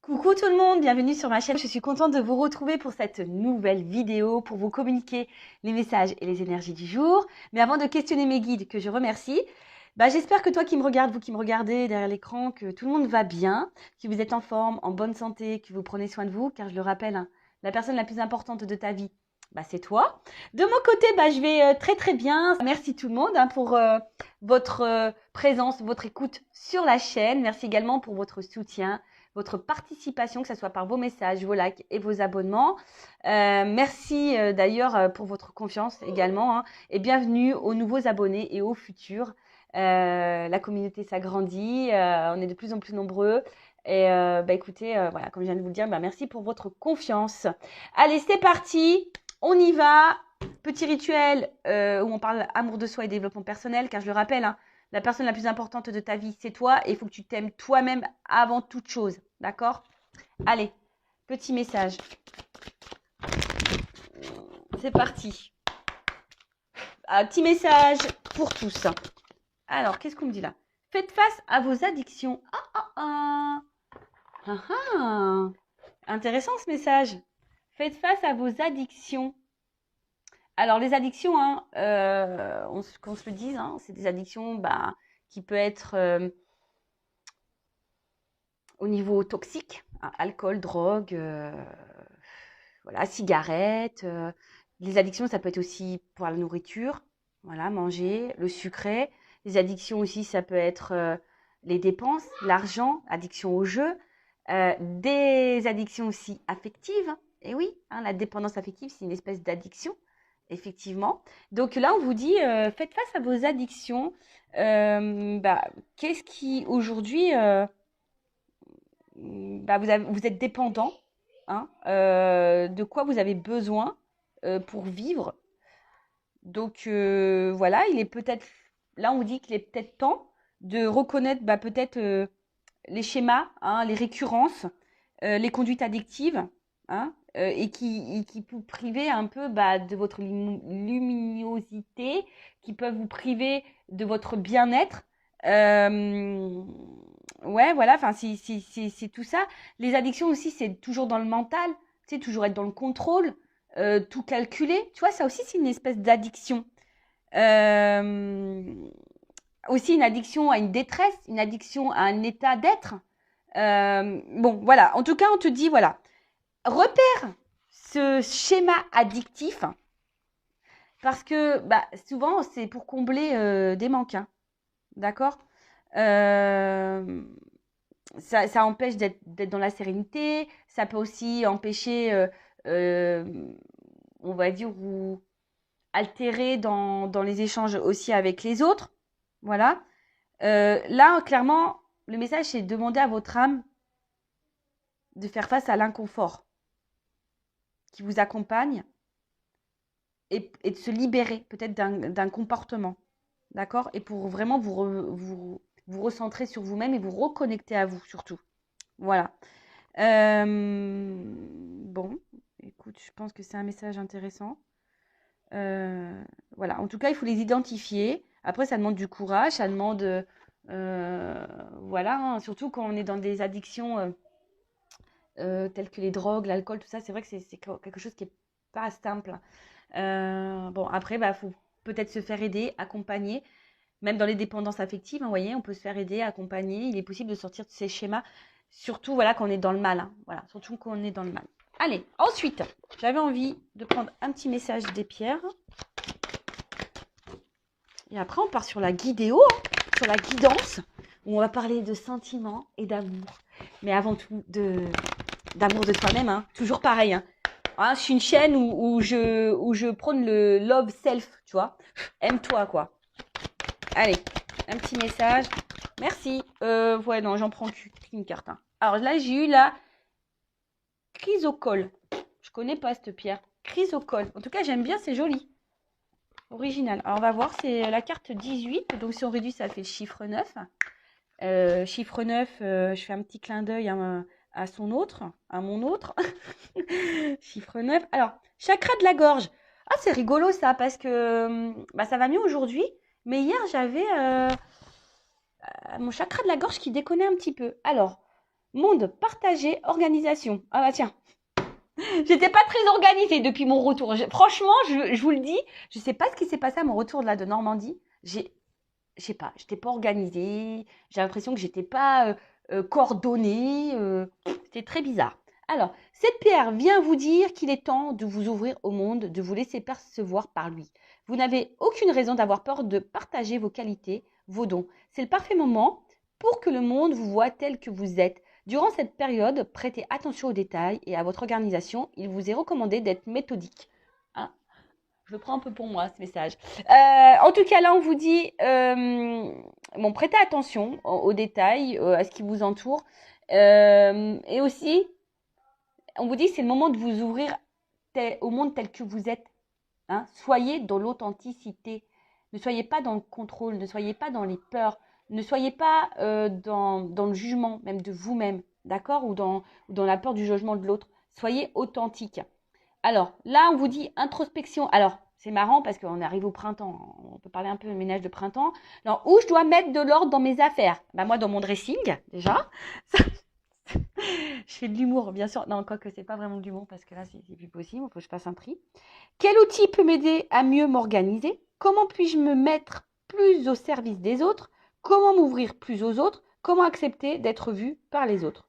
Coucou tout le monde, bienvenue sur ma chaîne. Je suis contente de vous retrouver pour cette nouvelle vidéo pour vous communiquer les messages et les énergies du jour. Mais avant de questionner mes guides, que je remercie, j'espère que toi qui me regardes, vous qui me regardez derrière l'écran, que tout le monde va bien, que vous êtes en forme, en bonne santé, que vous prenez soin de vous, car je le rappelle, hein, la personne la plus importante de ta vie, c'est toi. De mon côté, je vais très très bien. Merci tout le monde pour votre présence, votre écoute sur la chaîne. Merci également pour votre soutien, votre participation, que ce soit par vos messages, vos likes et vos abonnements. Merci d'ailleurs pour votre confiance également, hein, et bienvenue aux nouveaux abonnés et aux futurs. La communauté s'agrandit, on est de plus en plus nombreux. Et écoutez, voilà, comme je viens de vous le dire, merci pour votre confiance. Allez, c'est parti, on y va. Petit rituel où on parle amour de soi et développement personnel, car je le rappelle, hein, la personne la plus importante de ta vie, c'est toi, et il faut que tu t'aimes toi-même avant toute chose. D'accord? Allez, petit message. C'est parti. Un petit message pour tous. Alors, qu'est-ce qu'on me dit là? Faites face à vos addictions. Intéressant ce message. Faites face à vos addictions. Alors, les addictions, qu'on se le dise, hein, c'est des addictions qui peuvent être au niveau toxique, hein, alcool, drogue, voilà, cigarettes. Les addictions, ça peut être aussi pour la nourriture, voilà, manger, le sucré. Les addictions aussi, ça peut être les dépenses, l'argent, addiction au jeu. Des addictions aussi affectives. Et oui, hein, la dépendance affective, c'est une espèce d'addiction, effectivement. Donc là, on vous dit, faites face à vos addictions. Qu'est-ce qui, aujourd'hui, vous êtes dépendant, hein, de quoi vous avez besoin pour vivre. Donc voilà, il est peut-être, là on vous dit qu'il est peut-être temps de reconnaître peut-être les schémas, hein, les récurrences, les conduites addictives, hein, et qui peuvent priver un peu de votre luminosité, qui peuvent vous priver de votre bien-être. Ouais, voilà, enfin, c'est tout ça. Les addictions aussi, c'est toujours dans le mental, tu sais, toujours être dans le contrôle, tout calculer. Tu vois, ça aussi, c'est une espèce d'addiction. Aussi une addiction à une détresse, une addiction à un état d'être. Bon, voilà. En tout cas, on te dit, voilà, repère ce schéma addictif parce que souvent, c'est pour combler des manques. Hein. D'accord? Ça empêche d'être dans la sérénité. Ça peut aussi empêcher, on va dire, ou altérer dans les échanges aussi avec les autres. Voilà. Là, clairement, le message, c'est de demander à votre âme de faire face à l'inconfort qui vous accompagne et de se libérer peut-être d'un comportement. D'accord? Et pour vraiment vous recentrer sur vous-même et vous reconnecter à vous surtout. Voilà. Bon, écoute, je pense que c'est un message intéressant. Voilà. En tout cas, il faut les identifier. Après, ça demande du courage, ça demande... voilà, hein, surtout quand on est dans des addictions telles que les drogues, l'alcool, tout ça, c'est vrai que c'est quelque chose qui n'est pas simple. Bon, après, il faut peut-être se faire aider, accompagner. Même dans les dépendances affectives, hein, vous voyez, on peut se faire aider, accompagner. Il est possible de sortir de ces schémas, surtout voilà, quand on est dans le mal. Hein, voilà, surtout quand on est dans le mal. Allez, ensuite, j'avais envie de prendre un petit message des pierres. Et après, on part sur la guidéo, hein, sur la guidance, où on va parler de sentiments et d'amour. Mais avant tout, d'amour de soi-même, hein, toujours pareil. Hein. Hein, je suis une chaîne où je prône le love self, tu vois. Aime-toi, quoi. Allez, un petit message. Merci. Ouais, non, j'en prends qu'une carte. Hein. Alors là, j'ai eu la chrysocole. Je connais pas cette pierre. Chrysocole. En tout cas, j'aime bien, c'est joli. Original. Alors, on va voir, c'est la carte 18. Donc, si on réduit, ça fait le chiffre 9. Chiffre 9, je fais un petit clin d'œil à son autre, à mon autre. Chiffre 9. Alors, chakra de la gorge. Ah, c'est rigolo ça, parce que ça va mieux aujourd'hui. Mais hier, j'avais mon chakra de la gorge qui déconnait un petit peu. Alors, Monde partagé, organisation. Ah bah tiens, j'étais pas très organisée depuis mon retour. Franchement, je vous le dis, je sais pas ce qui s'est passé à mon retour là de Normandie. Je sais pas, j'étais pas organisée. J'ai l'impression que j'étais pas coordonnée. C'était très bizarre. Alors, cette pierre vient vous dire qu'il est temps de vous ouvrir au monde, de vous laisser percevoir par lui. Vous n'avez aucune raison d'avoir peur de partager vos qualités, vos dons. C'est le parfait moment pour que le monde vous voie tel que vous êtes. Durant cette période, prêtez attention aux détails et à votre organisation. Il vous est recommandé d'être méthodique. Hein, je le prends un peu pour moi, ce message. En tout cas, là, on vous dit, bon, prêtez attention aux détails, à ce qui vous entoure. Et aussi, on vous dit que c'est le moment de vous ouvrir au monde tel que vous êtes. Hein. Soyez dans l'authenticité. Ne soyez pas dans le contrôle, ne soyez pas dans les peurs, ne soyez pas dans le jugement même de vous-même, d'accord, ou dans la peur du jugement de l'autre. Soyez authentique. Alors, là, on vous dit introspection. Alors, c'est marrant parce qu'on arrive au printemps. On peut parler un peu de ménage de printemps. Alors, où je dois mettre de l'ordre dans mes affaires? Bah, moi, dans mon dressing, déjà. Je fais de l'humour, bien sûr. Non, quoique, c'est pas vraiment de l'humour parce que là, c'est plus possible. Il faut que je fasse un tri. Quel outil peut m'aider à mieux m'organiser? Comment puis-je me mettre plus au service des autres? Comment m'ouvrir plus aux autres? Comment accepter d'être vu par les autres?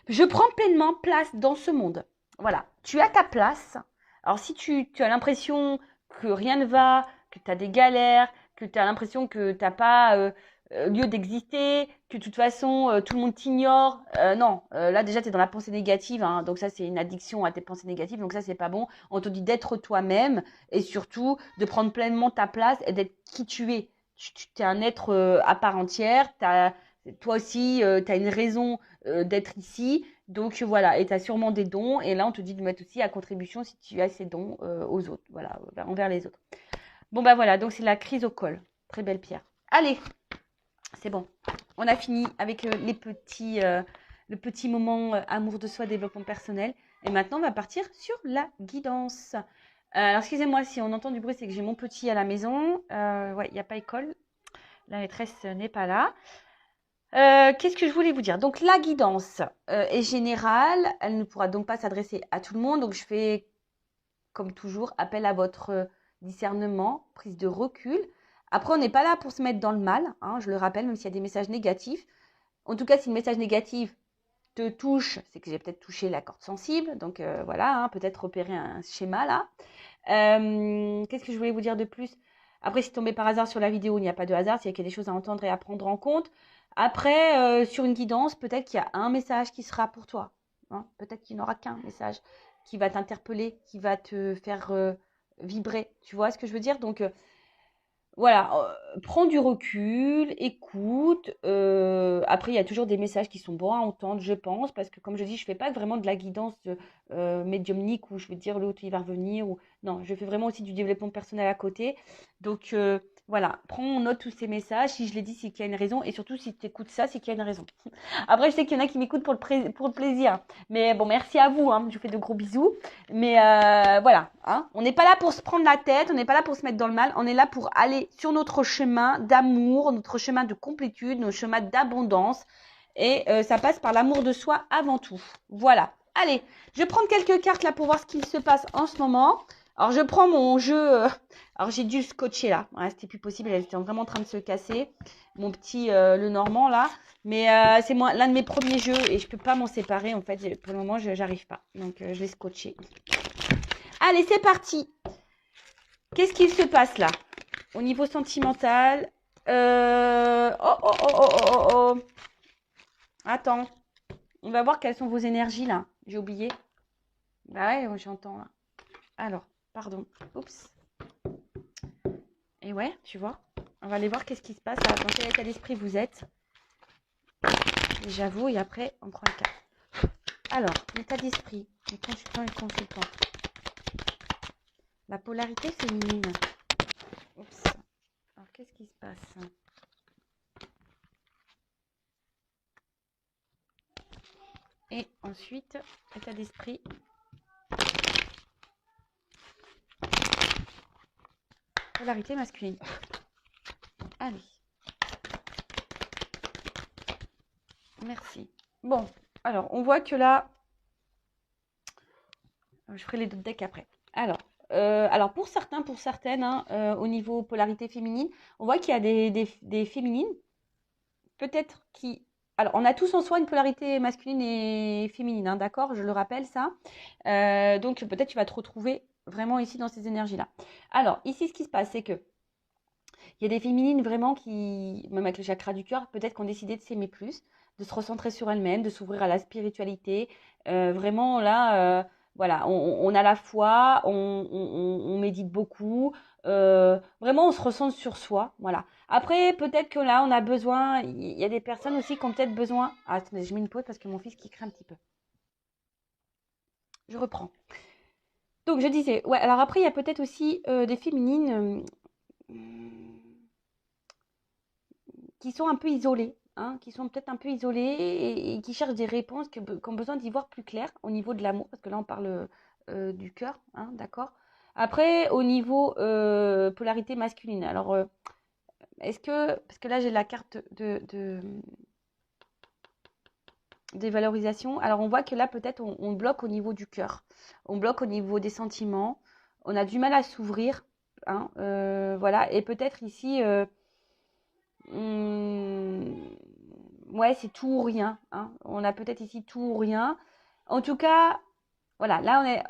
Je prends pleinement place dans ce monde. Voilà, tu as ta place. Alors si tu as l'impression que rien ne va, que tu as des galères, que tu as l'impression que tu n'as pas lieu d'exister, que de toute façon tout le monde t'ignore, non, là déjà tu es dans la pensée négative, hein, donc ça c'est une addiction à tes pensées négatives, donc ça c'est pas bon. On te dit d'être toi-même et surtout de prendre pleinement ta place et d'être qui tu es. Tu es un être à part entière, toi aussi tu as une raison d'être ici. Donc voilà, et tu as sûrement des dons. Et là, on te dit de mettre aussi à contribution si tu as ces dons aux autres, voilà, envers les autres. Bon, bah voilà, donc c'est la crise au col. Très belle pierre. Allez, c'est bon. On a fini avec le petit moment amour de soi, développement personnel. Et maintenant, on va partir sur la guidance. Alors, excusez-moi si on entend du bruit, c'est que j'ai mon petit à la maison. Ouais, il n'y a pas école. La maîtresse n'est pas là. Qu'est-ce que je voulais vous dire? Donc, la guidance est générale. Elle ne pourra donc pas s'adresser à tout le monde. Donc, je fais, comme toujours, appel à votre discernement, prise de recul. Après, on n'est pas là pour se mettre dans le mal, hein, je le rappelle, même s'il y a des messages négatifs. En tout cas, si le message négatif te touche, c'est que j'ai peut-être touché la corde sensible. Donc, voilà, hein, peut-être repérer un schéma là. Qu'est-ce que je voulais vous dire de plus? Après, si tombez par hasard sur la vidéo, il n'y a pas de hasard, s'il y a des choses à entendre et à prendre en compte. Après, sur une guidance, peut-être qu'il y a un message qui sera pour toi. Hein. Peut-être qu'il n'y en aura qu'un message qui va t'interpeller, qui va te faire vibrer. Tu vois ce que je veux dire? Donc, voilà, prends du recul, écoute. Après, il y a toujours des messages qui sont bons à entendre, je pense, parce que comme je dis, je fais pas vraiment de la guidance médiumnique où je vais te dire l'autre il va revenir. Non, je fais vraiment aussi du développement personnel à côté. Donc voilà, prends en note tous ces messages. Si je l'ai dit, c'est qu'il y a une raison. Et surtout, si tu écoutes ça, c'est qu'il y a une raison. Après, je sais qu'il y en a qui m'écoutent pour le plaisir. Mais bon, merci à vous. Hein, je vous fais de gros bisous. Mais voilà, hein, on n'est pas là pour se prendre la tête, on n'est pas là pour se mettre dans le mal, on est là pour aller sur notre chemin d'amour, notre chemin de complétude, notre chemin d'abondance. Et ça passe par l'amour de soi avant tout. Voilà. Allez, je vais prendre quelques cartes là pour voir ce qui se passe en ce moment. Alors, je prends mon jeu. Alors, j'ai dû le scotcher là. Ouais, c'était plus possible, elle était vraiment en train de se casser. Mon petit le Normand là. Mais c'est l'un de mes premiers jeux et je peux pas m'en séparer. En fait, pour le moment, je n'arrive pas. Donc, je vais scotcher. Allez, c'est parti. Qu'est-ce qu'il se passe là? Au niveau sentimental. Oh. Attends. On va voir quelles sont vos énergies là. J'ai oublié. Bah ouais, j'entends là. Alors, pardon. Oups. Et ouais, tu vois. On va aller voir qu'est-ce qui se passe. Dans quel état d'esprit vous êtes. J'avoue, et après, on prend le cas. Alors, l'état d'esprit. Les consultants et consultantes. La polarité féminine. Oups. Alors, qu'est-ce qui se passe? Et ensuite, état d'esprit. Polarité masculine. Allez. Merci. Bon, alors, on voit que là, je ferai les deux decks après. Alors pour certains, pour certaines, hein, au niveau polarité féminine, on voit qu'il y a des féminines, peut-être qui... Alors, on a tous en soi une polarité masculine et féminine, hein, d'accord? Je le rappelle, ça. Donc, peut-être tu vas te retrouver vraiment ici dans ces énergies-là. Alors, ici, ce qui se passe, c'est que il y a des féminines vraiment qui, même avec le chakra du cœur, peut-être qu'on décidé de s'aimer plus, de se recentrer sur elles-mêmes, de s'ouvrir à la spiritualité. Vraiment, là, voilà, on a la foi, on médite beaucoup. Vraiment, on se recentre sur soi. Voilà. Après, peut-être que là, on a besoin. Il y a des personnes aussi qui ont peut-être besoin. Ah, attendez, je mets une pause parce que mon fils qui crie un petit peu. Je reprends. Donc, je disais, ouais, alors après, il y a peut-être aussi des féminines. Qui sont un peu isolés, hein, qui sont peut-être un peu isolés et qui cherchent des réponses, qui ont besoin d'y voir plus clair au niveau de l'amour, parce que là on parle du cœur, hein, d'accord. Après, au niveau polarité masculine, alors est-ce que, parce que là j'ai la carte des valorisations, alors on voit que là peut-être on bloque au niveau du cœur, on bloque au niveau des sentiments, on a du mal à s'ouvrir, hein, voilà, et peut-être ici... Mmh, ouais, c'est tout ou rien, hein. On a peut-être ici tout ou rien. En tout cas, voilà, là on est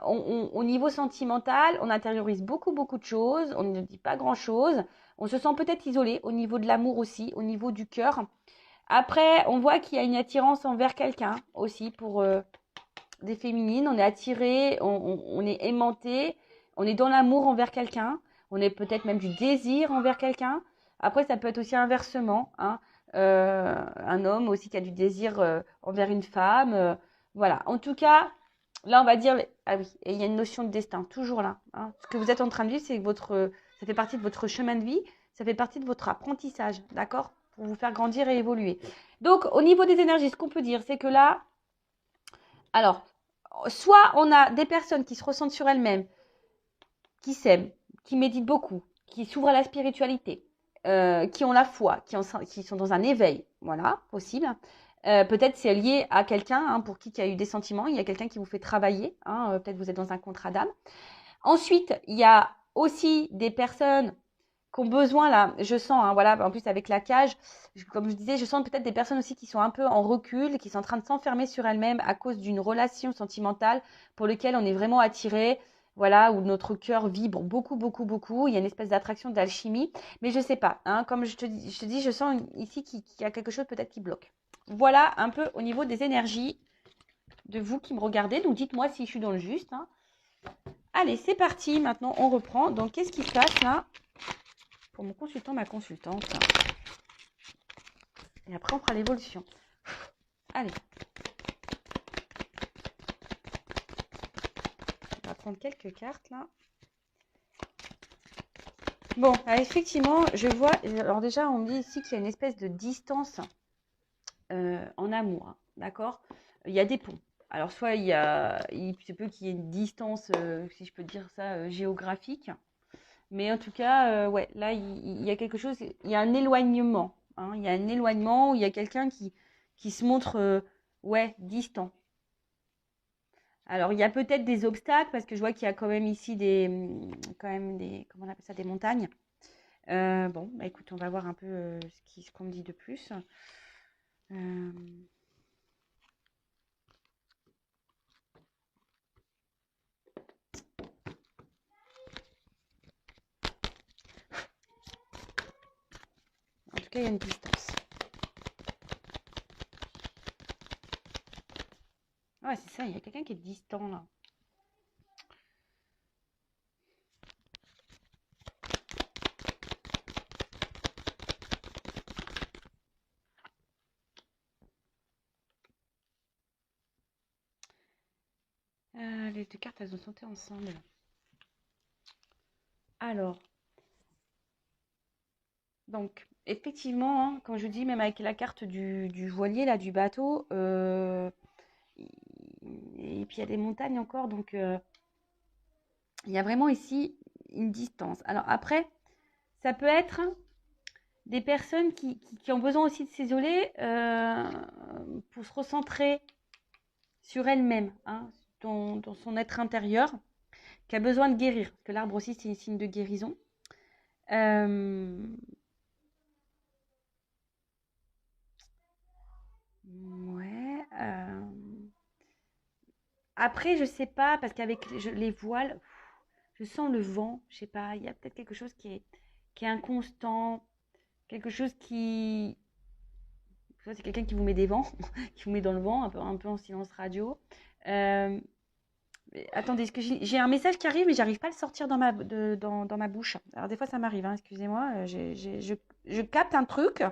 au niveau sentimental, on intériorise beaucoup, beaucoup de choses, on ne dit pas grand-chose. On se sent peut-être isolé au niveau de l'amour aussi, au niveau du cœur. Après, on voit qu'il y a une attirance envers quelqu'un aussi pour des féminines. On est attiré, on est aimanté, on est dans l'amour envers quelqu'un. On est peut-être même du désir envers quelqu'un. Après, ça peut être aussi inversement, hein. Un homme aussi qui a du désir envers une femme. Voilà. En tout cas, là, on va dire, ah oui, et il y a une notion de destin, toujours là, hein. Ce que vous êtes en train de vivre, c'est que ça fait partie de votre chemin de vie, ça fait partie de votre apprentissage, d'accord? Pour vous faire grandir et évoluer. Donc, au niveau des énergies, ce qu'on peut dire, c'est que là, alors, soit on a des personnes qui se ressentent sur elles-mêmes, qui s'aiment, qui méditent beaucoup, qui s'ouvrent à la spiritualité, qui ont la foi, qui sont dans un éveil, voilà, possible. Peut-être c'est lié à quelqu'un, hein, pour qui il y a eu des sentiments, il y a quelqu'un qui vous fait travailler, hein, peut-être vous êtes dans un contrat d'âme. Ensuite, il y a aussi des personnes qui ont besoin, là, je sens, hein, voilà, en plus avec la cage, comme je disais, je sens peut-être des personnes aussi qui sont un peu en recul, qui sont en train de s'enfermer sur elles-mêmes à cause d'une relation sentimentale pour laquelle on est vraiment attiré, voilà, où notre cœur vibre beaucoup, beaucoup, beaucoup. Il y a une espèce d'attraction, d'alchimie, mais je sais pas, hein, comme je te dis, je sens ici qu'il y a quelque chose peut-être qui bloque. Voilà un peu au niveau des énergies de vous qui me regardez, donc dites-moi si je suis dans le juste, hein. Allez, c'est parti, maintenant on reprend. Donc qu'est-ce qui se passe là pour mon consultant, ma consultante? Et après, on fera l'évolution. Allez. On va prendre quelques cartes, là. Bon, effectivement, je vois... Alors déjà, on me dit ici qu'il y a une espèce de distance en amour, hein, d'accord? Il y a des ponts. Alors, soit il se peut qu'il y ait une distance, si je peux dire ça, géographique. Mais en tout cas, ouais, là, il y a quelque chose... Il y a un éloignement, hein. Il y a un éloignement où il y a quelqu'un qui se montre, ouais, distant. Alors, il y a peut-être des obstacles parce que je vois qu'il y a quand même ici quand même comment on appelle ça, des montagnes. Bon, bah écoute, on va voir un peu ce qu'on me dit de plus. Euh, En tout cas, il y a une distance. Ouais, c'est ça, il y a quelqu'un qui est distant là. Les deux cartes, elles ont sauté ensemble. Alors, donc, effectivement, hein, quand je dis, même avec la carte du voilier, là, du bateau, et puis il y a des montagnes encore, donc il y a vraiment ici une distance. Alors après, ça peut être des personnes qui ont besoin aussi de s'isoler pour se recentrer sur elle-même, hein, dans son être intérieur, qui a besoin de guérir. Parce que l'arbre aussi, c'est un signe de guérison. Ouais. Après, je sais pas, parce qu'avec les voiles, je sens le vent. Je sais pas, il y a peut-être quelque chose qui est inconstant, quelque chose qui. Ça, c'est quelqu'un qui vous met des vents, qui vous met dans le vent, un peu en silence radio. Euh, Attendez, est-ce que j'ai un message qui arrive, mais j'arrive pas à le sortir dans ma bouche. Alors des fois, ça m'arrive, hein, excusez-moi. Je capte un truc,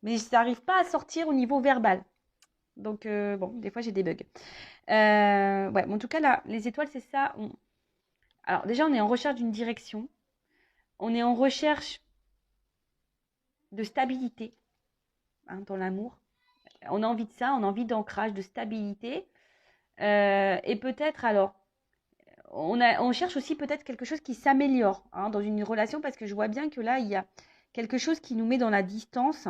mais ça n'arrive pas à sortir au niveau verbal. Donc, bon, des fois, j'ai des bugs. Ouais, mais en tout cas, là, les étoiles, c'est ça. Alors déjà, on est en recherche d'une direction. On est en recherche de stabilité, hein, dans l'amour. On a envie de ça, on a envie d'ancrage, de stabilité. Et peut-être, alors, on cherche aussi peut-être quelque chose qui s'améliore, hein, dans une relation, parce que je vois bien que là, il y a quelque chose qui nous met dans la distance.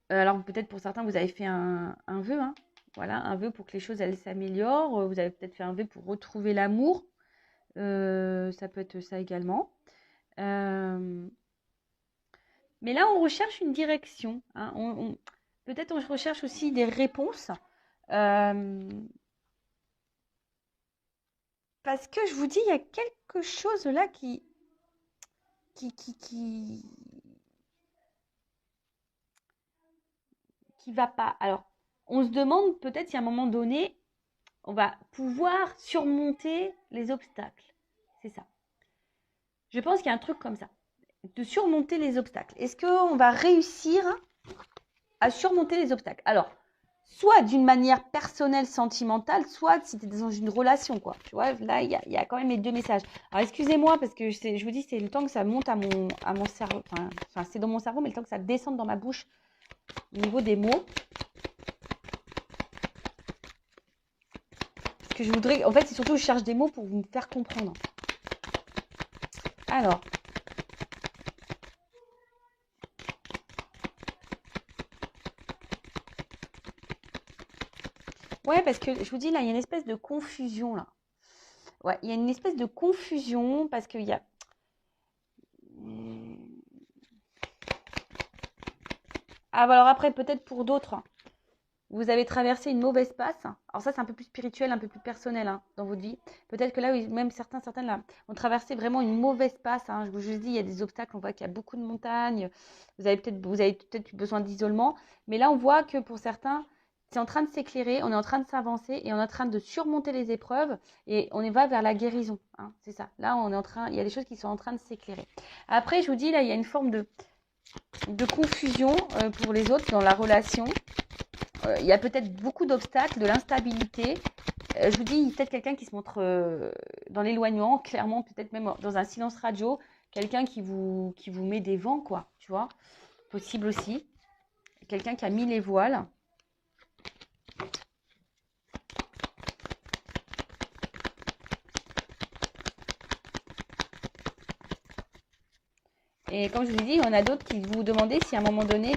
Alors peut-être pour certains, vous avez fait un vœu, hein, voilà, un vœu pour que les choses elles s'améliorent. Vous avez peut-être fait un vœu pour retrouver l'amour. Ça peut être ça également. Euh, mais là, on recherche une direction, hein. Peut-être on recherche aussi des réponses. Euh, Parce que je vous dis, il y a quelque chose là qui, qui, qui, qui va pas. Alors, on se demande peut-être si à un moment donné, on va pouvoir surmonter les obstacles. C'est ça. Je pense qu'il y a un truc comme ça, de surmonter les obstacles. Est-ce qu'on va réussir à surmonter les obstacles? Alors, soit d'une manière personnelle, sentimentale, soit si tu es dans une relation, quoi. Tu vois, là, il y a quand même les deux messages. Alors, excusez-moi, parce que je vous dis, c'est le temps que ça monte à mon cerveau. Enfin, c'est dans mon cerveau, mais le temps que ça descende dans ma bouche au niveau des mots. Parce que je voudrais... En fait, c'est surtout, je cherche des mots pour vous faire comprendre. Alors... Ouais, parce que je vous dis, là, il y a une espèce de confusion, là. Ouais, il y a une espèce de confusion parce qu'il y a... Ah, bah alors après, peut-être pour d'autres, vous avez traversé une mauvaise passe. Alors ça, c'est un peu plus spirituel, un peu plus personnel, hein, dans votre vie. Peut-être que là, oui, même certaines là, ont traversé vraiment une mauvaise passe, hein. Je vous dis, il y a des obstacles, on voit qu'il y a beaucoup de montagnes. Vous avez peut-être besoin d'isolement. Mais là, on voit que pour certains, c'est en train de s'éclairer, on est en train de s'avancer et on est en train de surmonter les épreuves et on va vers la guérison, hein, c'est ça. Là, il y a des choses qui sont en train de s'éclairer. Après, je vous dis, là, il y a une forme de confusion pour les autres dans la relation. Il y a peut-être beaucoup d'obstacles, de l'instabilité. Je vous dis, peut-être quelqu'un qui se montre dans l'éloignement, clairement, peut-être même dans un silence radio, quelqu'un qui vous met des vents, quoi, tu vois. Possible aussi. Quelqu'un qui a mis les voiles. Et comme je vous ai dit, il y en a d'autres qui vous demandaient si à un moment donné,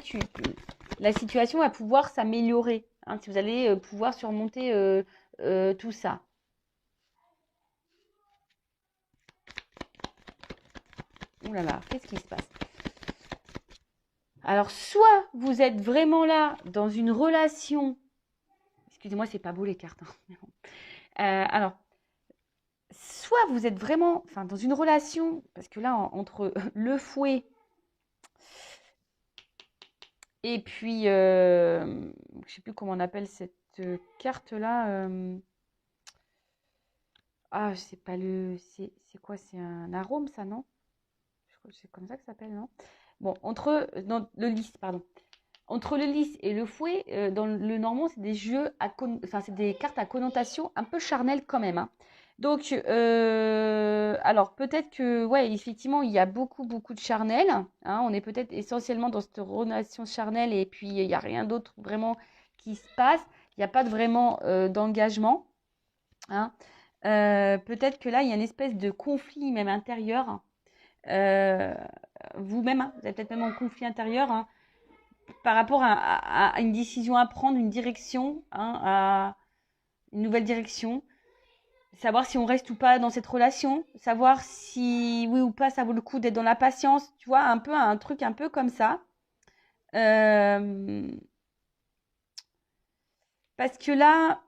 la situation va pouvoir s'améliorer, hein, si vous allez pouvoir surmonter tout ça. Ouh là là, qu'est-ce qui se passe? Alors, soit vous êtes vraiment là dans une relation. Excusez-moi, c'est pas beau les cartes, hein. Alors, soit vous êtes vraiment dans une relation, parce que là, entre le fouet et puis, je ne sais plus comment on appelle cette carte-là. Ah, c'est pas le. C'est quoi? C'est un arôme, ça, non? Je crois que c'est comme ça que ça s'appelle, non? Bon, dans le lys, pardon. Entre le lys et le fouet, dans le normand, c'est des c'est des cartes à connotation un peu charnelle quand même, hein. Donc, alors peut-être que, ouais, effectivement, il y a beaucoup, beaucoup de charnel, hein. On est peut-être essentiellement dans cette relation charnelle et puis il n'y a rien d'autre vraiment qui se passe. Il n'y a pas vraiment d'engagement, hein. Peut-être que là, il y a une espèce de conflit même intérieur. vous-même, hein, vous êtes peut-être même en conflit intérieur, hein, par rapport à une décision à prendre, une direction, hein, à une nouvelle direction. Savoir si on reste ou pas dans cette relation, savoir si oui ou pas ça vaut le coup d'être dans la patience, tu vois, un peu un truc un peu comme ça. Euh, Parce que là,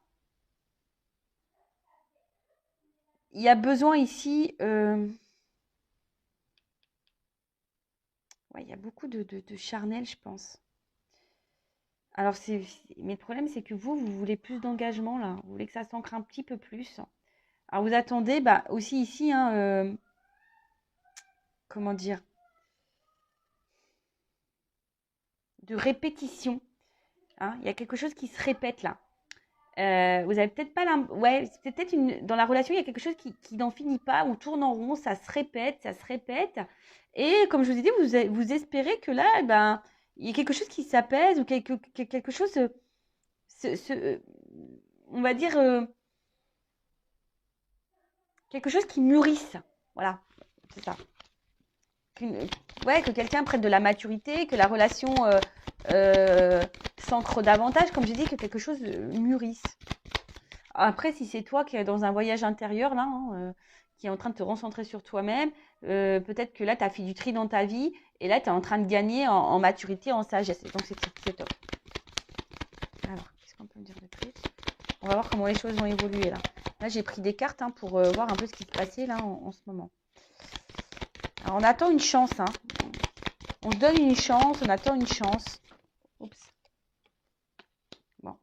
il y a besoin ici, ouais, il y a beaucoup de charnel, je pense. Alors, mais le problème, c'est que vous voulez plus d'engagement, là. Vous voulez que ça s'ancre un petit peu plus. Alors, vous attendez, bah, aussi ici, hein, comment dire, de répétition. Hein. Il y a quelque chose qui se répète, là. Vous avez peut-être pas ouais, c'est peut-être dans la relation, il y a quelque chose qui n'en finit pas, on tourne en rond, ça se répète, ça se répète. Et comme je vous ai dit, vous espérez que là, eh ben, il y a quelque chose qui s'apaise ou quelque chose, on va dire, quelque chose qui mûrisse. Voilà, c'est ça. Ouais, que quelqu'un prenne de la maturité, que la relation s'ancre davantage, comme j'ai dit, que quelque chose mûrisse. Après, si c'est toi qui es dans un voyage intérieur, là, hein, qui est en train de te recentrer sur toi-même, peut-être que là, tu as fait du tri dans ta vie et là, tu es en train de gagner en maturité, en sagesse. Et donc, c'est top. Alors, qu'est-ce qu'on peut me dire de plus? On va voir comment les choses vont évoluer là. Là, j'ai pris des cartes hein, pour voir un peu ce qui se passait là en ce moment. Alors, on attend une chance. Hein. On se donne une chance, on attend une chance. Oups. Bon.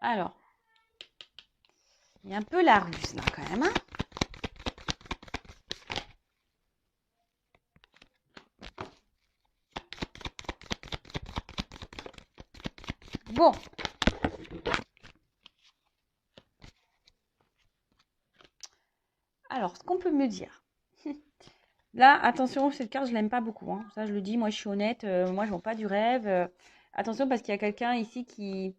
Alors, il y a un peu la ruse là quand même. Hein. Bon. Alors, ce qu'on peut me dire. Là, attention, cette carte, je l'aime pas beaucoup. Hein. Ça, je le dis, moi, je suis honnête. Moi, je vends pas du rêve. Attention, parce qu'il y a quelqu'un ici qui...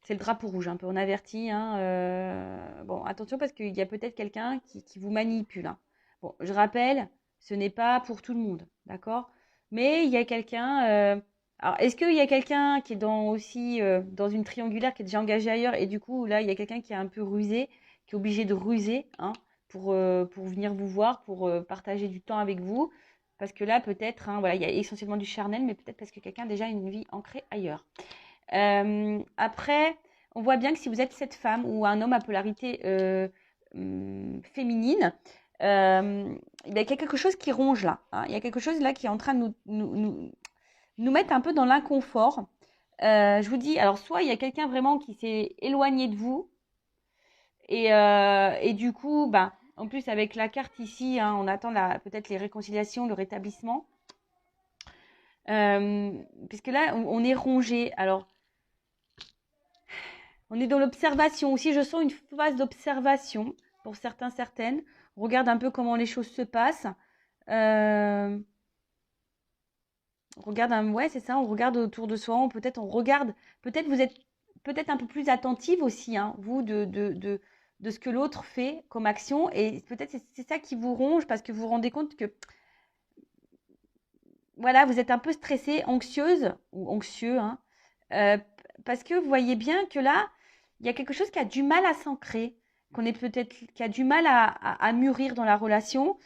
C'est le drapeau rouge, un peu, on avertit. Hein, bon, attention, parce qu'il y a peut-être quelqu'un qui vous manipule. Hein. Bon, je rappelle, ce n'est pas pour tout le monde, d'accord? Mais il y a quelqu'un... Alors, est-ce qu'il y a quelqu'un qui est aussi dans une triangulaire, qui est déjà engagé ailleurs, et du coup, là, il y a quelqu'un qui est un peu rusé, qui est obligé de ruser, hein, pour venir vous voir, pour partager du temps avec vous. Parce que là, peut-être, hein, voilà, il y a essentiellement du charnel, mais peut-être parce que quelqu'un a déjà une vie ancrée ailleurs. Après, on voit bien que si vous êtes cette femme ou un homme à polarité féminine, il y a quelque chose qui ronge là. Hein. Il y a quelque chose là qui est en train de nous mettre un peu dans l'inconfort. Je vous dis, alors soit il y a quelqu'un vraiment qui s'est éloigné de vous, et du coup, ben, en plus avec la carte ici, hein, on attend peut-être les réconciliations, le rétablissement. Puisque là, on est rongé. Alors, on est dans l'observation. Aussi, je sens une phase d'observation pour certains, certaines. On regarde un peu comment les choses se passent. On regarde, ouais, c'est ça. On regarde autour de soi. Peut-être on regarde. Peut-être vous êtes peut-être un peu plus attentive aussi, hein, vous, de ce que l'autre fait comme action. Et peut-être c'est ça qui vous ronge parce que vous vous rendez compte que voilà, vous êtes un peu stressée, anxieuse ou anxieux, hein, euh, parce que vous voyez bien que là, il y a quelque chose qui a du mal à s'ancrer, qui a du mal à mûrir dans la relation.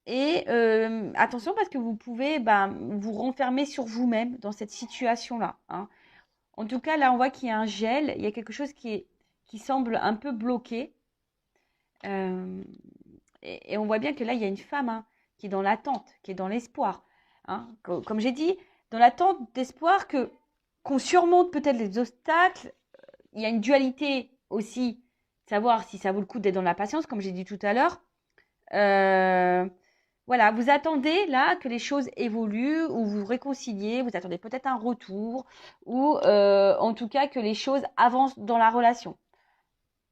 Et attention parce que vous pouvez vous renfermer sur vous-même dans cette situation-là. Hein. En tout cas, là, on voit qu'il y a un gel, il y a quelque chose qui semble un peu bloqué. Euh, et on voit bien que là, il y a une femme hein, qui est dans l'attente, qui est dans l'espoir. Hein. Comme j'ai dit, dans l'attente d'espoir qu'on surmonte peut-être les obstacles. Il y a une dualité aussi, savoir si ça vaut le coup d'être dans la patience, comme j'ai dit tout à l'heure. Voilà, vous attendez là que les choses évoluent ou vous réconciliez, vous attendez peut-être un retour ou en tout cas que les choses avancent dans la relation.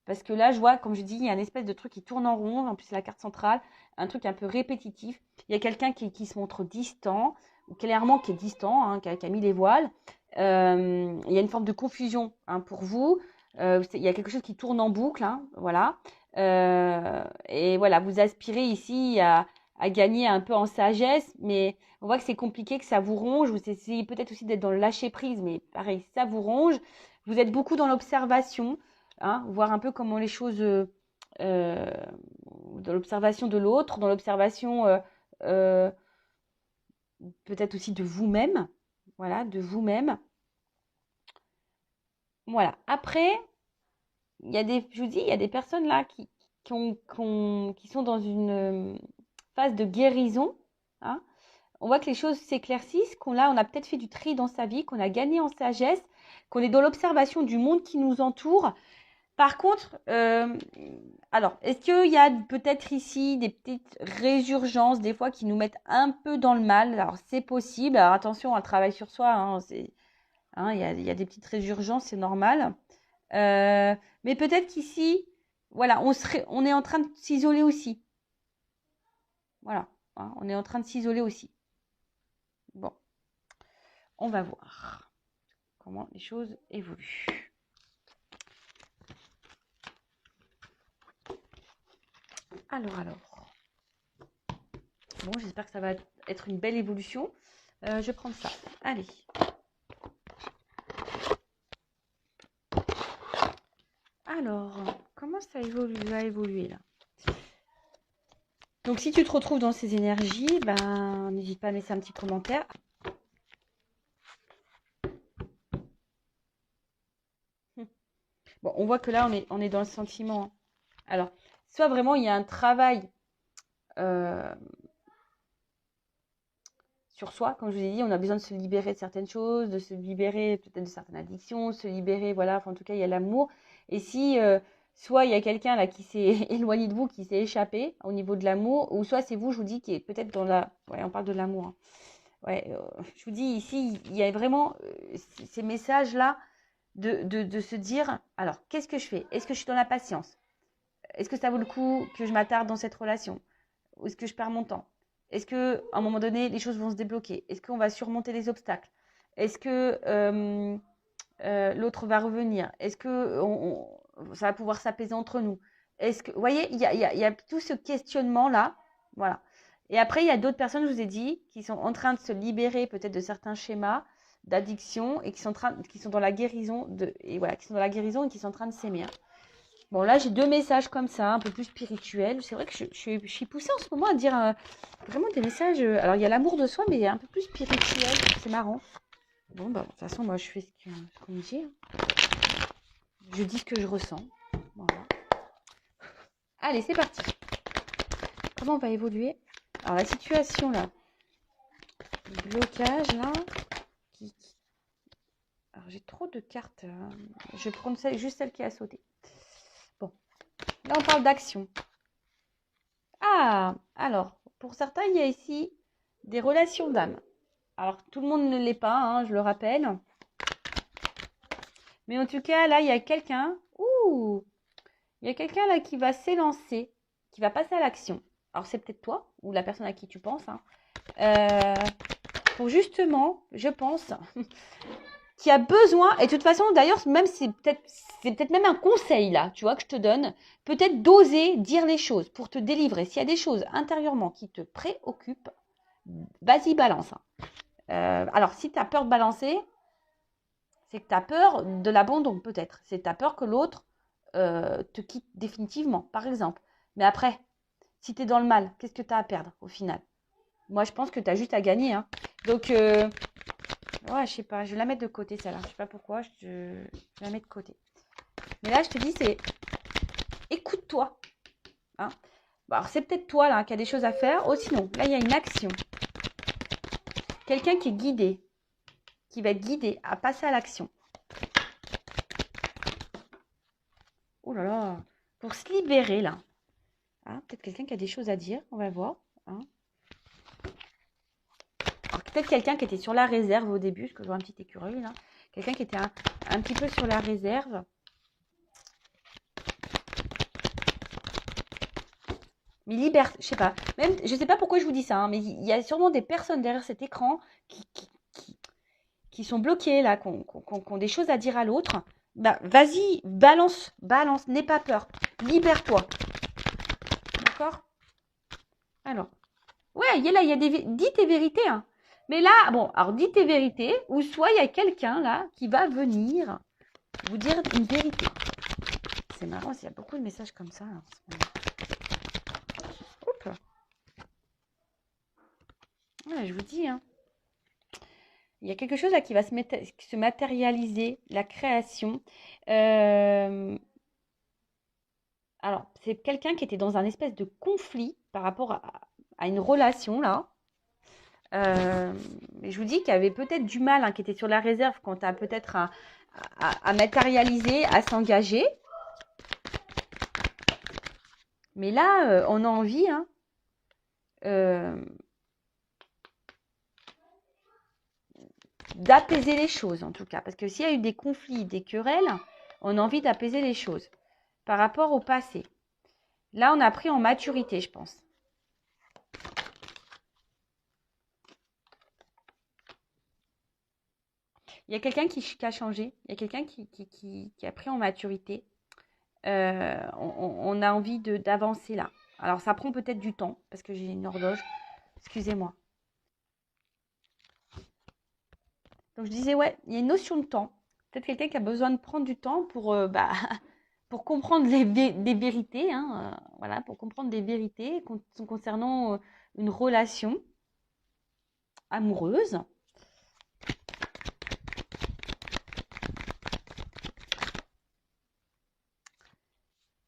Parce que là, je vois, comme je dis, il y a une espèce de truc qui tourne en rond. En plus, c'est la carte centrale, un truc un peu répétitif. Il y a quelqu'un qui se montre distant, ou clairement qui est distant, hein, qui a mis les voiles. Il y a une forme de confusion hein, pour vous. Il y a quelque chose qui tourne en boucle, hein, voilà. Et voilà, vous aspirez ici à gagner un peu en sagesse, mais on voit que c'est compliqué, que ça vous ronge. Vous essayez peut-être aussi d'être dans le lâcher-prise, mais pareil, ça vous ronge. Vous êtes beaucoup dans l'observation, hein, voir un peu comment les choses, dans l'observation de l'autre, dans l'observation euh, peut-être aussi de vous-même. Voilà, de vous-même. Voilà. Après, il y a je vous dis, il y a des personnes là qui sont dans une phase de guérison, hein. On voit que les choses s'éclaircissent, on a peut-être fait du tri dans sa vie, qu'on a gagné en sagesse, qu'on est dans l'observation du monde qui nous entoure. Par contre, alors, est-ce qu'il y a peut-être ici des petites résurgences, des fois, qui nous mettent un peu dans le mal? Alors, c'est possible. Alors, attention, on travaille sur soi, hein, il y a des petites résurgences, c'est normal. Mais peut-être qu'ici, voilà, on est en train de s'isoler aussi. Voilà, hein, on est en train de s'isoler aussi. Bon, on va voir comment les choses évoluent. Alors. Bon, j'espère que ça va être une belle évolution. Je vais prendre ça. Allez. Alors, comment ça va évoluer là? Donc, si tu te retrouves dans ces énergies, ben, n'hésite pas à laisser un petit commentaire. Bon, on voit que là, on est dans le sentiment. Alors, soit vraiment, il y a un travail sur soi, comme je vous ai dit, on a besoin de se libérer de certaines choses, de se libérer peut-être de certaines addictions, se libérer, voilà, enfin, en tout cas, il y a l'amour. Et si, soit il y a quelqu'un là qui s'est éloigné de vous, qui s'est échappé au niveau de l'amour, ou soit c'est vous, je vous dis, qui est peut-être dans la... Ouais, on parle de l'amour. Hein. Ouais, je vous dis, ici, il y a vraiment ces messages-là de se dire, alors, qu'est-ce que je fais? Est-ce que je suis dans la patience? Est-ce que ça vaut le coup que je m'attarde dans cette relation? Ou est-ce que je perds mon temps? Est-ce qu'à un moment donné, les choses vont se débloquer? Est-ce qu'on va surmonter les obstacles? Est-ce que l'autre va revenir? Est-ce que ça va pouvoir s'apaiser entre nous? Est-ce que, vous voyez, il y a tout ce questionnement-là. Voilà. Et après, il y a d'autres personnes, je vous ai dit, qui sont en train de se libérer peut-être de certains schémas d'addiction et qui sont dans la guérison qui sont dans la guérison et qui sont en train de s'aimer. Bon, là, j'ai deux messages comme ça, un peu plus spirituels. C'est vrai que je suis poussée en ce moment à dire vraiment des messages. Alors, il y a l'amour de soi, mais un peu plus spirituel. C'est marrant. Bon, bah, de toute façon, moi, je fais ce qu'on me dit. Je dis ce que je ressens. Voilà. Allez, c'est parti. Comment on va évoluer? Alors, la situation, là. Le blocage, là. Alors, j'ai trop de cartes. Je vais prendre juste celle qui a sauté. Bon. Là, on parle d'action. Ah, alors, pour certains, il y a ici des relations d'âme. Alors, tout le monde ne l'est pas, hein, je le rappelle. Mais en tout cas, là, il y a quelqu'un. Ouh! Il y a quelqu'un là qui va s'élancer, qui va passer à l'action. Alors, c'est peut-être toi ou la personne à qui tu penses. Hein, pour justement, je pense, qui a besoin, et de toute façon, d'ailleurs, même c'est peut-être même un conseil là, tu vois, que je te donne, peut-être d'oser dire les choses pour te délivrer. S'il y a des choses intérieurement qui te préoccupent, vas-y, balance. Alors, si tu as peur de balancer, c'est que tu as peur de l'abandon, peut-être. C'est que tu as peur que l'autre te quitte définitivement, par exemple. Mais après, si tu es dans le mal, qu'est-ce que tu as à perdre au final? Moi, je pense que tu as juste à gagner. Hein. Donc, ouais, je sais pas, je vais la mettre de côté, celle-là. Je sais pas pourquoi, je vais la mettre de côté. Mais là, je te dis, c'est écoute-toi. Hein. Bon, alors, c'est peut-être toi, là, qui a des choses à faire. Oh, sinon, là, il y a une action. Quelqu'un qui est guidé, qui va être guidé à passer à l'action. Oh là là, pour se libérer, là. Hein, peut-être quelqu'un qui a des choses à dire, on va voir. Hein. Alors, peut-être quelqu'un qui était sur la réserve au début, parce que je vois un petit écureuil, là. Quelqu'un qui était un petit peu sur la réserve. Mais libère, je sais pas. Même, je sais pas pourquoi je vous dis ça, hein, mais il y a sûrement des personnes derrière cet écran qui sont bloquées, là, qui ont des choses à dire à l'autre. Bah, vas-y, balance, n'aie pas peur. Libère-toi. D'accord? Alors, ouais, là, il y a dis tes vérités, hein. Mais là, bon, alors dis tes vérités, ou soit il y a quelqu'un là qui va venir vous dire une vérité. C'est marrant, il y a beaucoup de messages comme ça. En ce moment. Oups. Ouais, je vous dis, hein. Il y a quelque chose là qui va se matérialiser, la création. Alors, c'est quelqu'un qui était dans un espèce de conflit par rapport à une relation là. Je vous dis qu'il y avait peut-être du mal, hein, qui était sur la réserve quant à peut-être à matérialiser, à s'engager. Mais là, on a envie, hein, d'apaiser les choses en tout cas. Parce que s'il y a eu des conflits, des querelles, on a envie d'apaiser les choses par rapport au passé. Là, on a pris en maturité, je pense. Il y a quelqu'un qui a changé. Il y a quelqu'un qui a pris en maturité. On a envie d'avancer là. Alors, ça prend peut-être du temps parce que j'ai une horloge. Excusez-moi. Donc, je disais, ouais, il y a une notion de temps. Peut-être quelqu'un qui a besoin de prendre du temps pour comprendre des vérités. Hein, voilà, pour comprendre des vérités concernant une relation amoureuse.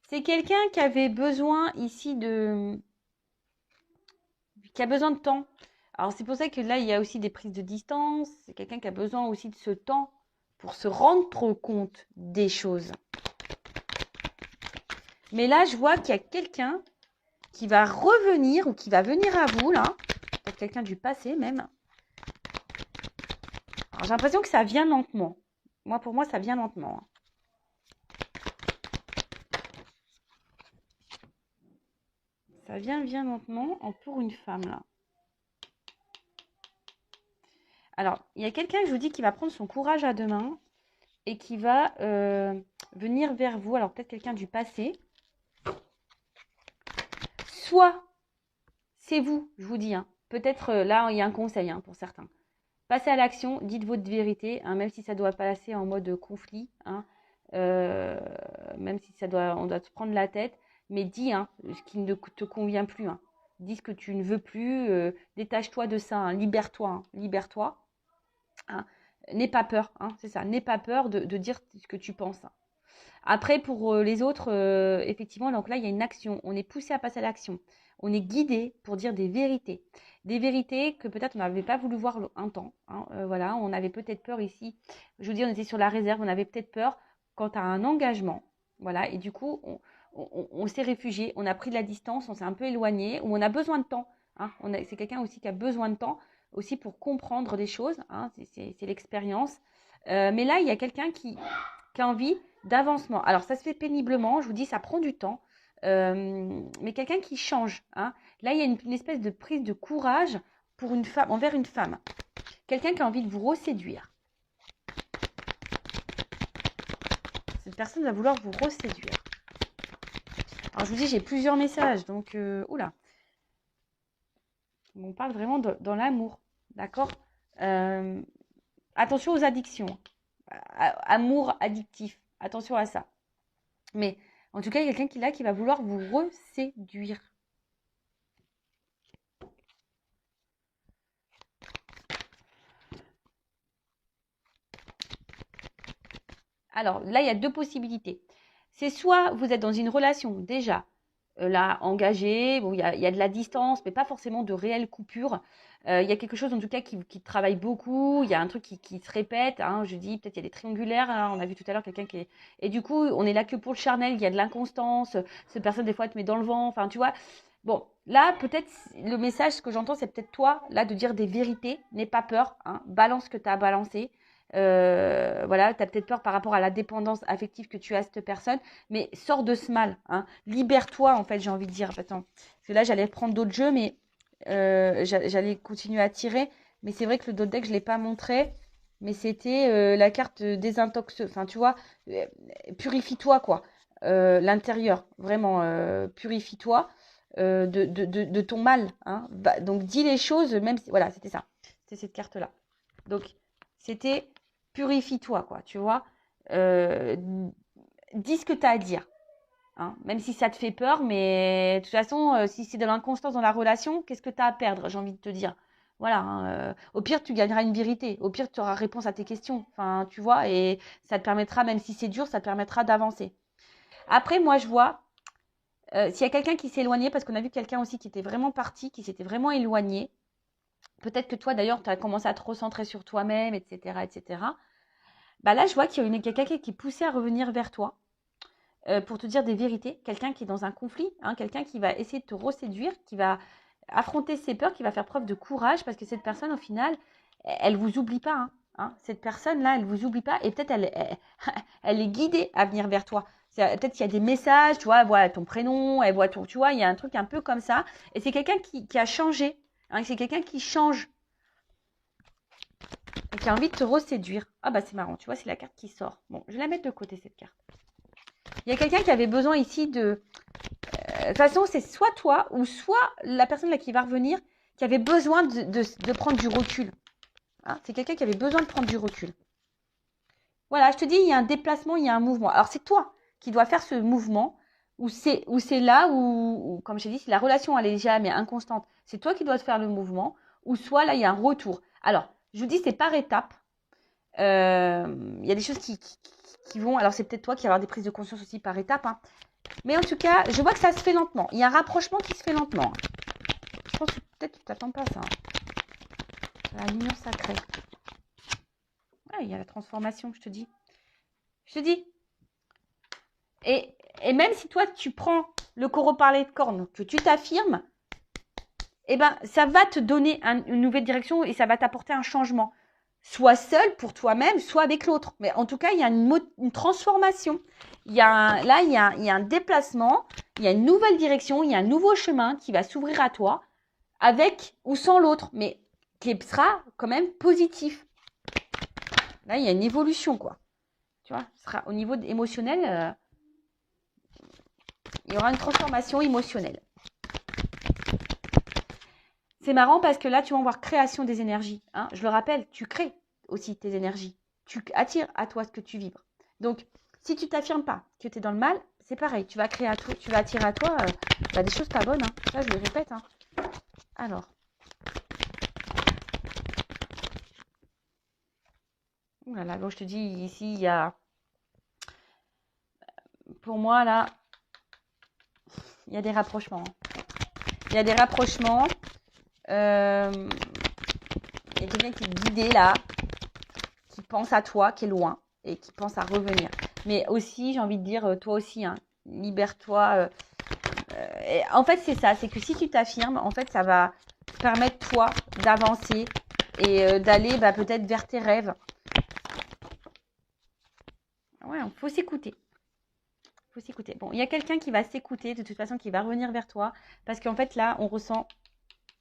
C'est quelqu'un qui avait besoin ici qui a besoin de temps. Alors c'est pour ça que là, il y a aussi des prises de distance. C'est quelqu'un qui a besoin aussi de ce temps pour se rendre compte des choses. Mais là, je vois qu'il y a quelqu'un qui va revenir ou qui va venir à vous, là. Peut-être quelqu'un du passé même. Alors j'ai l'impression que ça vient lentement. Pour moi, ça vient lentement. Ça vient lentement pour une femme, là. Alors, il y a quelqu'un, je vous dis, qui va prendre son courage à deux mains et qui va venir vers vous. Alors, peut-être quelqu'un du passé. Soit, c'est vous, je vous dis. Hein. Peut-être, là, il y a un conseil pour certains. Passez à l'action, dites votre vérité, hein, même si ça doit passer en mode conflit. Hein, même si on doit se prendre la tête. Mais dis ce qui ne te convient plus. Hein. Dis ce que tu ne veux plus. Détache-toi de ça. Hein, libère-toi. Hein, libère-toi. Hein. N'aie pas peur, hein, c'est ça. N'aie pas peur de dire ce que tu penses. Hein. Après, pour les autres, effectivement, donc là, il y a une action. On est poussé à passer à l'action. On est guidé pour dire des vérités. Des vérités que peut-être on n'avait pas voulu voir un temps. Hein, voilà, on avait peut-être peur ici. Je vous dis, on était sur la réserve. On avait peut-être peur quant à un engagement. Voilà, et du coup, on s'est réfugié. On a pris de la distance. On s'est un peu éloigné. Ou on a besoin de temps. Hein, c'est quelqu'un aussi qui a besoin de temps aussi pour comprendre des choses. Hein, c'est l'expérience. Mais là, il y a quelqu'un qui a envie d'avancement. Alors, ça se fait péniblement. Je vous dis, ça prend du temps. Mais quelqu'un qui change. Hein. Là, il y a une espèce de prise de courage pour une femme, envers une femme. Quelqu'un qui a envie de vous reséduire. Cette personne va vouloir vous reséduire. Alors, je vous dis, j'ai plusieurs messages. Donc, oula. On parle vraiment dans l'amour. D'accord Attention aux addictions. Amour addictif. Attention à ça. Mais en tout cas, il y a quelqu'un qui va vouloir vous reséduire. Alors là, il y a deux possibilités. C'est soit vous êtes dans une relation déjà là engagée, bon, il y a de la distance, mais pas forcément de réelle coupure. Il y a quelque chose en tout cas qui travaille beaucoup, il y a un truc qui se répète. Hein, je dis peut-être il y a des triangulaires, hein, on a vu tout à l'heure quelqu'un qui est... Et du coup, on est là que pour le charnel, il y a de l'inconstance, cette personne des fois te met dans le vent, enfin tu vois. Bon, là peut-être le message, ce que j'entends, c'est peut-être toi, là, de dire des vérités, n'aie pas peur, hein, balance ce que tu as à balancer. Voilà, tu as peut-être peur par rapport à la dépendance affective que tu as à cette personne, mais sors de ce mal, hein. Libère-toi, en fait, j'ai envie de dire. Attends, parce que là, j'allais prendre d'autres jeux, mais j'allais continuer à tirer. Mais c'est vrai que le dos deck, je ne l'ai pas montré, mais c'était la carte désintox. Enfin, tu vois, purifie-toi, quoi. L'intérieur, vraiment, purifie-toi. de ton mal. Hein. Donc, dis les choses, même si... Voilà, c'était ça. C'était cette carte-là. Donc, c'était purifie-toi, quoi, tu vois. Dis ce que tu as à dire. Hein. Même si ça te fait peur, mais de toute façon, si c'est de l'inconstance dans la relation, qu'est-ce que tu as à perdre, j'ai envie de te dire. Voilà, hein, au pire, tu gagneras une vérité. Au pire, tu auras réponse à tes questions. Enfin, tu vois, et ça te permettra, même si c'est dur, ça te permettra d'avancer. Après, moi, je vois, s'il y a quelqu'un qui s'est éloigné, parce qu'on a vu quelqu'un aussi qui était vraiment parti, qui s'était vraiment éloigné, peut-être que toi, d'ailleurs, tu as commencé à te recentrer sur toi-même, etc., etc. Bah là, je vois qu'il y a quelqu'un qui est poussé à revenir vers toi pour te dire des vérités. Quelqu'un qui est dans un conflit, hein, quelqu'un qui va essayer de te reséduire, qui va affronter ses peurs, qui va faire preuve de courage, parce que cette personne, au final, elle vous oublie pas. Hein. Cette personne-là, elle vous oublie pas, et peut-être elle est guidée à venir vers toi. Peut-être qu'il y a des messages, tu vois, elle voit ton prénom, elle voit ton, tu vois, il y a un truc un peu comme ça. Et c'est quelqu'un qui a changé. Hein, c'est quelqu'un qui change et qui a envie de te reséduire. Ah bah c'est marrant, tu vois, c'est la carte qui sort. Bon, je vais la mettre de côté, cette carte. Il y a quelqu'un qui avait besoin ici de... De toute façon, c'est soit toi ou soit la personne là qui va revenir qui avait besoin de prendre du recul. Hein, c'est quelqu'un qui avait besoin de prendre du recul. Voilà, je te dis, il y a un déplacement, il y a un mouvement. Alors, c'est toi qui dois faire ce mouvement où c'est là où, comme j'ai dit, si la relation elle est jamais inconstante, c'est toi qui dois te faire le mouvement, ou soit là, il y a un retour. Alors, je vous dis, c'est par étapes. Il y a des choses qui vont... Alors, c'est peut-être toi qui vas avoir des prises de conscience aussi par étapes. Hein. Mais en tout cas, je vois que ça se fait lentement. Il y a un rapprochement qui se fait lentement. Je pense que peut-être tu t'attends pas à ça. La l'union sacrée. Ouais, il y a la transformation, je te dis. Je te dis. Et même si toi, tu prends le coraux parler de cornes, que tu t'affirmes, eh ben, ça va te donner une nouvelle direction et ça va t'apporter un changement. Soit seul pour toi-même, soit avec l'autre. Mais en tout cas, il y a une transformation. Il y a un déplacement, il y a une nouvelle direction, il y a un nouveau chemin qui va s'ouvrir à toi, avec ou sans l'autre, mais qui sera quand même positif. Là, il y a une évolution, quoi. Tu vois, ce sera au niveau émotionnel, il y aura une transformation émotionnelle. C'est marrant parce que là, tu vas voir création des énergies. Hein. Je le rappelle, tu crées aussi tes énergies. Tu attires à toi ce que tu vibres. Donc, si tu t'affirmes pas que tu es dans le mal, c'est pareil. Tu vas créer à toi, tu vas attirer à toi des choses pas bonnes. Hein. Ça, je le répète. Hein. Alors. Voilà, donc je te dis, ici, il y a... Pour moi, là, il y a des rapprochements. Il y a des rapprochements. Il y a quelqu'un qui est guidé là, qui pense à toi, qui est loin et qui pense à revenir. Mais aussi, j'ai envie de dire, toi aussi, hein, libère-toi. En fait, c'est ça, c'est que si tu t'affirmes, en fait, ça va permettre toi d'avancer et d'aller peut-être vers tes rêves. Ouais, il faut s'écouter. Faut s'écouter. Bon, il y a quelqu'un qui va s'écouter, de toute façon, qui va revenir vers toi. Parce qu'en fait, là, on ressent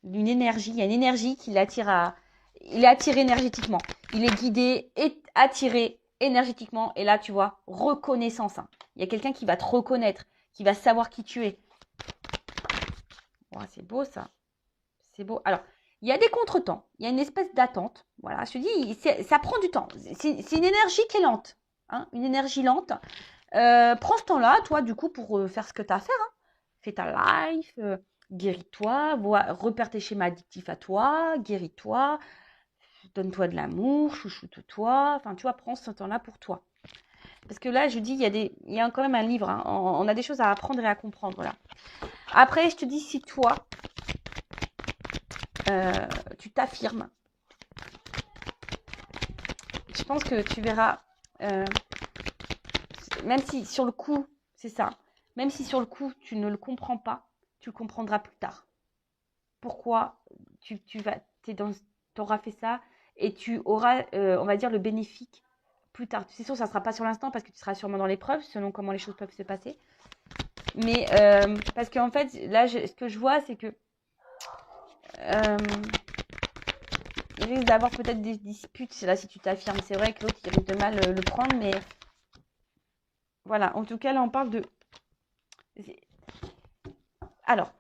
une énergie. Il y a une énergie qui l'attire Il est attiré énergétiquement. Il est guidé et attiré énergétiquement. Et là, tu vois, reconnaissance. Hein. Il y a quelqu'un qui va te reconnaître, qui va savoir qui tu es. Oh, c'est beau, ça. C'est beau. Alors, il y a des contretemps. Il y a une espèce d'attente. Voilà, je te dis, ça prend du temps. C'est une énergie qui est lente. Hein, une énergie lente. Prends ce temps-là, toi, du coup, pour faire ce que tu as à faire. Hein. Fais ta life, guéris-toi, repère tes schémas addictifs à toi, guéris-toi, donne-toi de l'amour, chouchoute-toi. Enfin, tu vois, prends ce temps-là pour toi. Parce que là, je dis, il y a quand même un livre. Hein. On a des choses à apprendre et à comprendre. Voilà. Après, je te dis, si toi, tu t'affirmes, je pense que tu verras, même si sur le coup, c'est ça, même si sur le coup, tu ne le comprends pas, tu le comprendras plus tard. Pourquoi tu auras fait ça et tu auras, on va dire, le bénéfice plus tard. C'est sûr, ça ne sera pas sur l'instant parce que tu seras sûrement dans l'épreuve, selon comment les choses peuvent se passer. Mais parce qu'en fait, là, ce que je vois, c'est que il risque d'avoir peut-être des disputes. Là, si tu t'affirmes, c'est vrai que l'autre, il risque de mal le prendre, mais voilà. En tout cas, là, on parle de... Alors,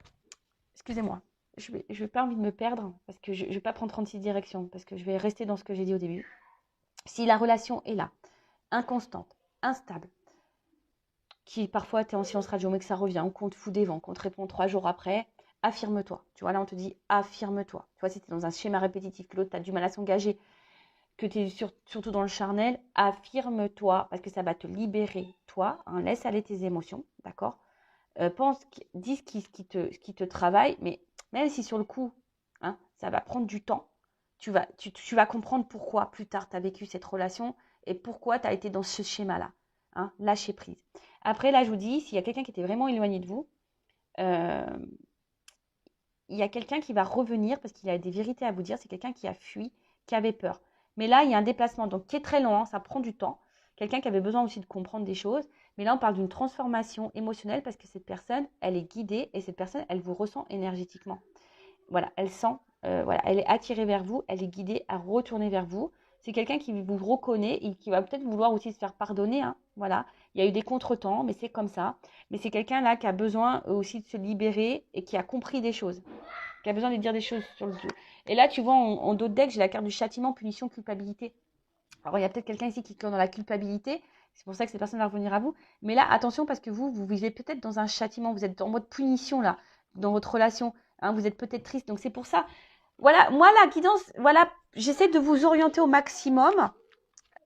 excusez-moi, je vais pas envie de me perdre parce que je vais pas prendre 36 directions parce que je vais rester dans ce que j'ai dit au début. Si la relation est là, inconstante, instable, qui parfois tu es en silence radio mais que ça revient, qu'on te fout des vents, qu'on te répond 3 jours après, affirme-toi. Tu vois, là on te dit affirme-toi. Tu vois, si tu es dans un schéma répétitif, que l'autre tu as du mal à s'engager, que tu es surtout dans le charnel, affirme-toi parce que ça va te libérer, toi. Hein, laisse aller tes émotions, d'accord? Dis ce qui te travaille, mais même si sur le coup, hein, ça va prendre du temps, tu vas comprendre pourquoi plus tard tu as vécu cette relation et pourquoi tu as été dans ce schéma-là. Hein, lâcher prise. Après, là, je vous dis, s'il y a quelqu'un qui était vraiment éloigné de vous, il y a quelqu'un qui va revenir parce qu'il a des vérités à vous dire. C'est quelqu'un qui a fui, qui avait peur. Mais là, il y a un déplacement donc qui est très long, hein, ça prend du temps. Quelqu'un qui avait besoin aussi de comprendre des choses. Mais là, on parle d'une transformation émotionnelle parce que cette personne, elle est guidée et cette personne, elle vous ressent énergétiquement. Voilà, elle sent, voilà, elle est attirée vers vous, elle est guidée à retourner vers vous. C'est quelqu'un qui vous reconnaît et qui va peut-être vouloir aussi se faire pardonner. Hein, voilà, il y a eu des contretemps, mais c'est comme ça. Mais c'est quelqu'un là qui a besoin aussi de se libérer et qui a compris des choses, qui a besoin de dire des choses sur le dos. Et là, tu vois, en dos de deck, j'ai la carte du châtiment, punition, culpabilité. Alors, il y a peut-être quelqu'un ici qui est dans la culpabilité. C'est pour ça que cette personne va revenir à vous. Mais là, attention, parce que vous vivez peut-être dans un châtiment. Vous êtes en mode punition, là, dans votre relation. Hein, vous êtes peut-être triste. Donc, c'est pour ça. Voilà, moi, la guidance, voilà, j'essaie de vous orienter au maximum.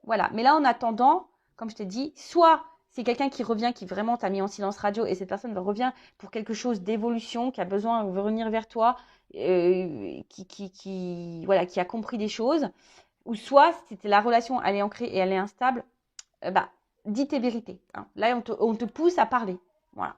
Voilà. Mais là, en attendant, comme je t'ai dit, soit c'est quelqu'un qui revient, qui vraiment t'a mis en silence radio et cette personne revient pour quelque chose d'évolution, qui a besoin de revenir vers toi, voilà, qui a compris des choses. Ou soit, si la relation, elle est ancrée et elle est instable, dis tes vérités. Hein. Là, on te pousse à parler. Voilà.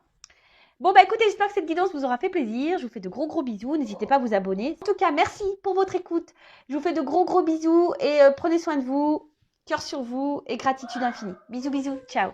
Bon, écoutez, j'espère que cette guidance vous aura fait plaisir. Je vous fais de gros bisous. N'hésitez pas à vous abonner. En tout cas, merci pour votre écoute. Je vous fais de gros bisous et prenez soin de vous. Cœur sur vous et gratitude infinie. Bisous. Ciao.